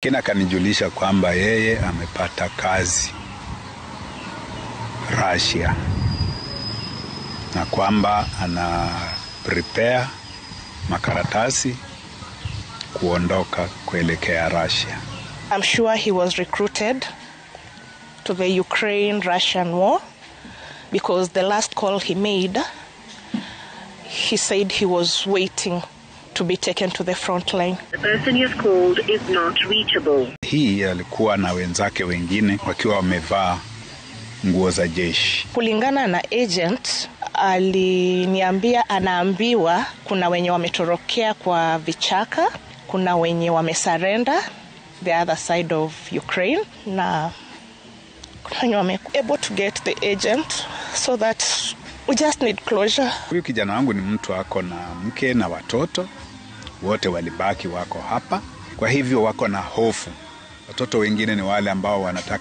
Kina kanijulisha kwamba yeye amepata kazi Russia na kwamba ana prepare makaratasi kuondoka kuelekea Russia. I'm sure he was recruited to the Ukraine-Russian war because the last call he made, he said he was waiting to be taken to the front line. The person you have called is not reachable. Hii alikuwa na wenzake wengine wakiwa wamevaa nguo za jeshi. Kulingana na agent, aliniambia anaambiwa kuna wenye wametorokea kwa vichaka, kuna wenye wamesurrender the other side of Ukraine, na kuna wenye wame able to get the agent, so that we just need closure. Huyu kijana wangu ni mtu ako na mke na watoto, wote walibaki wako hapa, kwa hivyo wako na hofu. Watoto wengine ni wale ambao wanataka